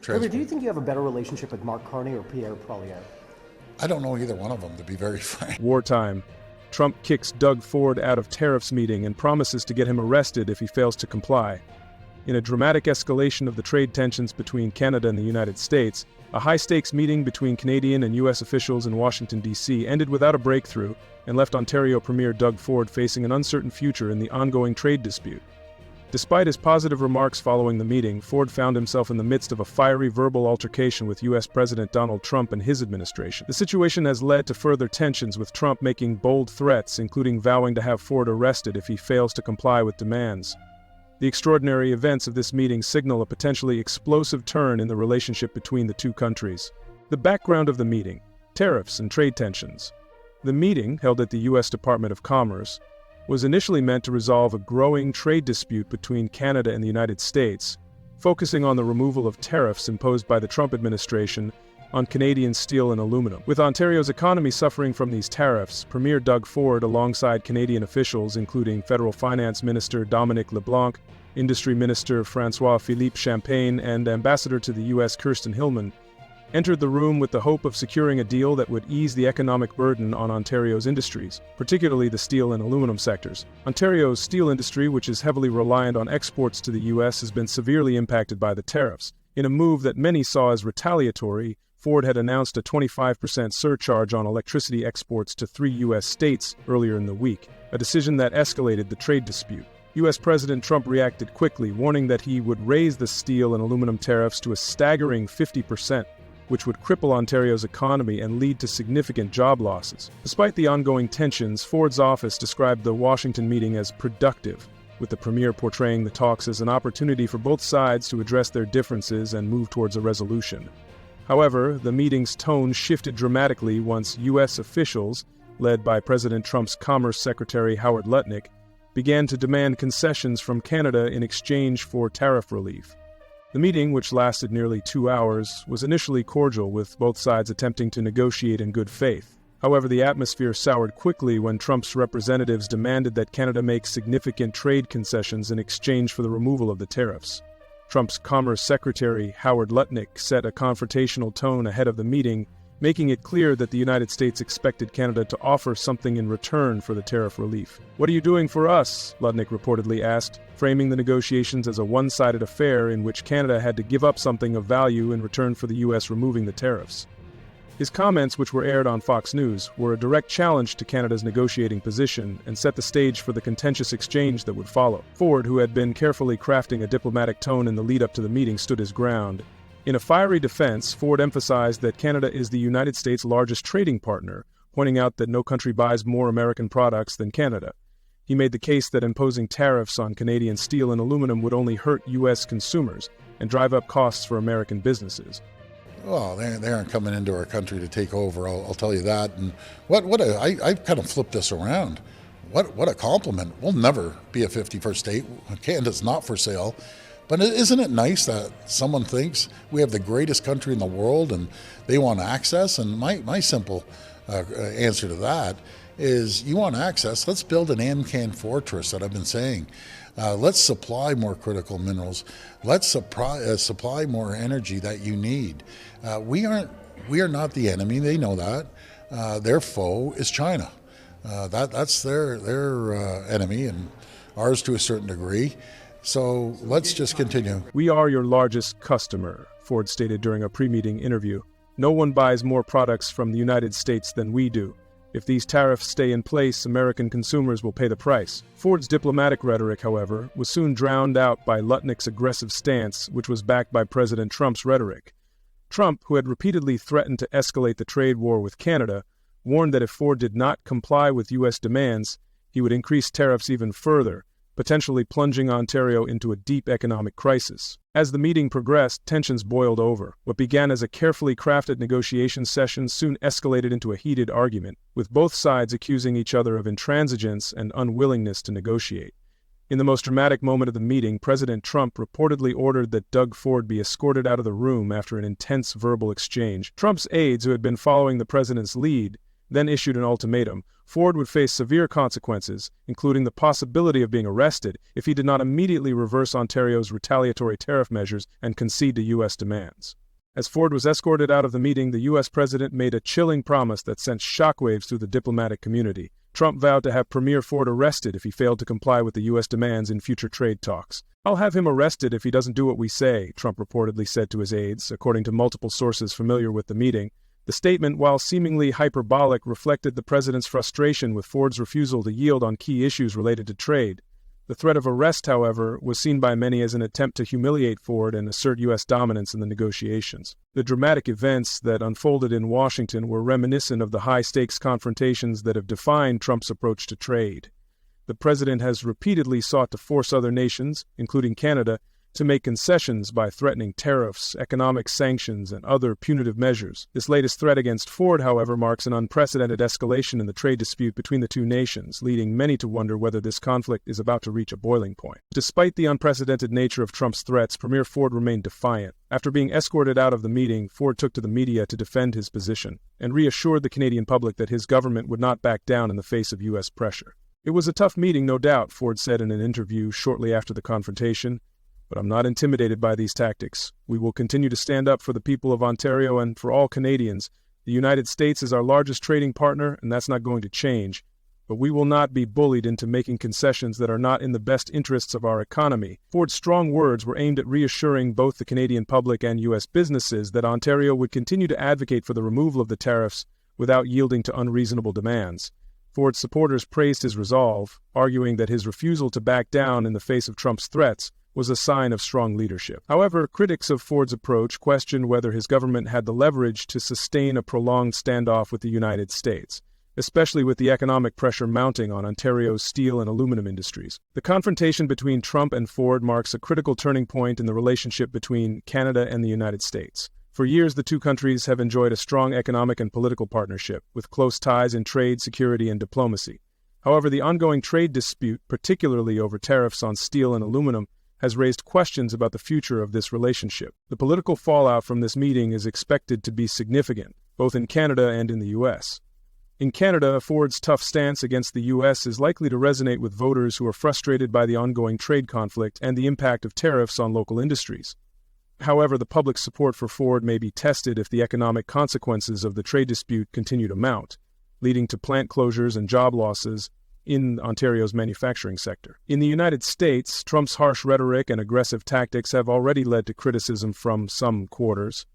transport. Do you think you have a better relationship with Mark Carney or Pierre Poilievre? I don't know either one of them, to be very frank. Wartime. Trump kicks Doug Ford out of tariffs meeting and promises to get him arrested if he fails to comply. In a dramatic escalation of the trade tensions between Canada and the United States, a high-stakes meeting between Canadian and U.S. officials in Washington, D.C. ended without a breakthrough and left Ontario Premier Doug Ford facing an uncertain future in the ongoing trade dispute. Despite his positive remarks following the meeting, Ford found himself in the midst of a fiery verbal altercation with U.S. President Donald Trump and his administration. The situation has led to further tensions, with Trump making bold threats, including vowing to have Ford arrested if he fails to comply with demands. The extraordinary events of this meeting signal a potentially explosive turn in the relationship between the two countries. The background of the meeting: tariffs and trade tensions. The meeting, held at the U.S. Department of Commerce, was initially meant to resolve a growing trade dispute between Canada and the United States, focusing on the removal of tariffs imposed by the Trump administration on Canadian steel and aluminum. With Ontario's economy suffering from these tariffs, Premier Doug Ford, alongside Canadian officials including Federal Finance Minister Dominic LeBlanc, Industry Minister François-Philippe Champagne, and Ambassador to the U.S. Kirsten Hillman, entered the room with the hope of securing a deal that would ease the economic burden on Ontario's industries, particularly the steel and aluminum sectors. Ontario's steel industry, which is heavily reliant on exports to the U.S., has been severely impacted by the tariffs. In a move that many saw as retaliatory, Ford had announced a 25% surcharge on electricity exports to 3 U.S. states earlier in the week, a decision that escalated the trade dispute. U.S. President Trump reacted quickly, warning that he would raise the steel and aluminum tariffs to a staggering 50%, which would cripple Ontario's economy and lead to significant job losses. Despite the ongoing tensions, Ford's office described the Washington meeting as productive, with the premier portraying the talks as an opportunity for both sides to address their differences and move towards a resolution. However, the meeting's tone shifted dramatically once U.S. officials, led by President Trump's Commerce Secretary Howard Lutnick, began to demand concessions from Canada in exchange for tariff relief. The meeting, which lasted nearly 2 hours, was initially cordial, with both sides attempting to negotiate in good faith. However, the atmosphere soured quickly when Trump's representatives demanded that Canada make significant trade concessions in exchange for the removal of the tariffs. Trump's Commerce Secretary, Howard Lutnick, set a confrontational tone ahead of the meeting, making it clear that the United States expected Canada to offer something in return for the tariff relief. "What are you doing for us?" Lutnick reportedly asked, framing the negotiations as a one-sided affair in which Canada had to give up something of value in return for the U.S. removing the tariffs. His comments, which were aired on Fox News, were a direct challenge to Canada's negotiating position and set the stage for the contentious exchange that would follow. Ford, who had been carefully crafting a diplomatic tone in the lead-up to the meeting, stood his ground. In a fiery defense, Ford emphasized that Canada is the United States' largest trading partner, pointing out that no country buys more American products than Canada. He made the case that imposing tariffs on Canadian steel and aluminum would only hurt U.S. consumers and drive up costs for American businesses. Well, they aren't coming into our country to take over, I'll tell you that. And I kind of flipped this around. What a compliment. We'll never be a 51st state. Canada's not for sale. But isn't it nice that someone thinks we have the greatest country in the world and they want access? And my simple answer to that is, you want access, let's build an Amcan fortress that I've been saying. Let's supply more critical minerals. Let's supply more energy that you need. We are not the enemy. They know that. Their foe is China. That's their enemy, and ours to a certain degree. So let's just continue. "We are your largest customer," Ford stated during a pre-meeting interview. "No one buys more products from the United States than we do. If these tariffs stay in place, American consumers will pay the price." Ford's diplomatic rhetoric, however, was soon drowned out by Lutnick's aggressive stance, which was backed by President Trump's rhetoric. Trump, who had repeatedly threatened to escalate the trade war with Canada, warned that if Ford did not comply with U.S. demands, he would increase tariffs even further, potentially plunging Ontario into a deep economic crisis. As the meeting progressed, tensions boiled over. What began as a carefully crafted negotiation session soon escalated into a heated argument, with both sides accusing each other of intransigence and unwillingness to negotiate. In the most dramatic moment of the meeting, President Trump reportedly ordered that Doug Ford be escorted out of the room after an intense verbal exchange. Trump's aides, who had been following the president's lead, then issued an ultimatum. Ford would face severe consequences, including the possibility of being arrested if he did not immediately reverse Ontario's retaliatory tariff measures and concede to U.S. demands. As Ford was escorted out of the meeting, the U.S. president made a chilling promise that sent shockwaves through the diplomatic community. Trump vowed to have Premier Ford arrested if he failed to comply with the U.S. demands in future trade talks. "I'll have him arrested if he doesn't do what we say," Trump reportedly said to his aides, according to multiple sources familiar with the meeting. The statement, while seemingly hyperbolic, reflected the president's frustration with Ford's refusal to yield on key issues related to trade. The threat of arrest, however, was seen by many as an attempt to humiliate Ford and assert U.S. dominance in the negotiations. The dramatic events that unfolded in Washington were reminiscent of the high-stakes confrontations that have defined Trump's approach to trade. The president has repeatedly sought to force other nations, including Canada, to make concessions by threatening tariffs, economic sanctions, and other punitive measures. This latest threat against Ford, however, marks an unprecedented escalation in the trade dispute between the two nations, leading many to wonder whether this conflict is about to reach a boiling point. Despite the unprecedented nature of Trump's threats, Premier Ford remained defiant. After being escorted out of the meeting, Ford took to the media to defend his position and reassured the Canadian public that his government would not back down in the face of U.S. pressure. "It was a tough meeting, no doubt," Ford said in an interview shortly after the confrontation. "But I'm not intimidated by these tactics. We will continue to stand up for the people of Ontario and for all Canadians. The United States is our largest trading partner, and that's not going to change. But we will not be bullied into making concessions that are not in the best interests of our economy." Ford's strong words were aimed at reassuring both the Canadian public and U.S. businesses that Ontario would continue to advocate for the removal of the tariffs without yielding to unreasonable demands. Ford's supporters praised his resolve, arguing that his refusal to back down in the face of Trump's threats was a sign of strong leadership. However, critics of Ford's approach questioned whether his government had the leverage to sustain a prolonged standoff with the United States, especially with the economic pressure mounting on Ontario's steel and aluminum industries. The confrontation between Trump and Ford marks a critical turning point in the relationship between Canada and the United States. For years, the two countries have enjoyed a strong economic and political partnership, with close ties in trade, security, and diplomacy. However, the ongoing trade dispute, particularly over tariffs on steel and aluminum, has raised questions about the future of this relationship. The political fallout from this meeting is expected to be significant, both in Canada and in the U.S. In Canada, Ford's tough stance against the U.S. is likely to resonate with voters who are frustrated by the ongoing trade conflict and the impact of tariffs on local industries. However, the public support for Ford may be tested if the economic consequences of the trade dispute continue to mount, leading to plant closures and job losses in Ontario's manufacturing sector. In the United States, Trump's harsh rhetoric and aggressive tactics have already led to criticism from some quarters.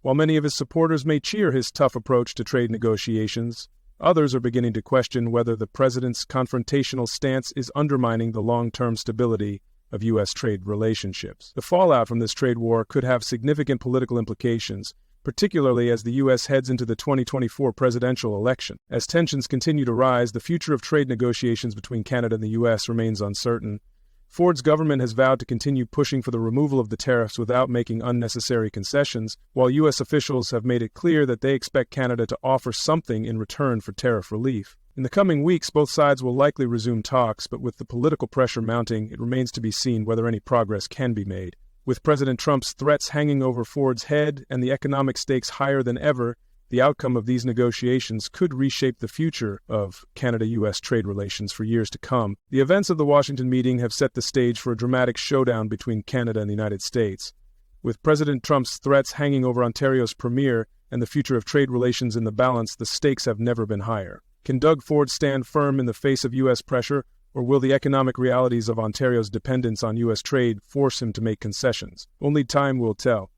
While many of his supporters may cheer his tough approach to trade negotiations, others are beginning to question whether the president's confrontational stance is undermining the long-term stability of U.S. trade relationships. The fallout from this trade war could have significant political implications, particularly as the U.S. heads into the 2024 presidential election. As tensions continue to rise, the future of trade negotiations between Canada and the U.S. remains uncertain. Ford's government has vowed to continue pushing for the removal of the tariffs without making unnecessary concessions, while U.S. officials have made it clear that they expect Canada to offer something in return for tariff relief. In the coming weeks, both sides will likely resume talks, but with the political pressure mounting, it remains to be seen whether any progress can be made. With President Trump's threats hanging over Ford's head and the economic stakes higher than ever, the outcome of these negotiations could reshape the future of Canada-U.S. trade relations for years to come. The events of the Washington meeting have set the stage for a dramatic showdown between Canada and the United States. With President Trump's threats hanging over Ontario's premier and the future of trade relations in the balance, the stakes have never been higher. Can Doug Ford stand firm in the face of U.S. pressure, or will the economic realities of Ontario's dependence on U.S. trade force him to make concessions? Only time will tell.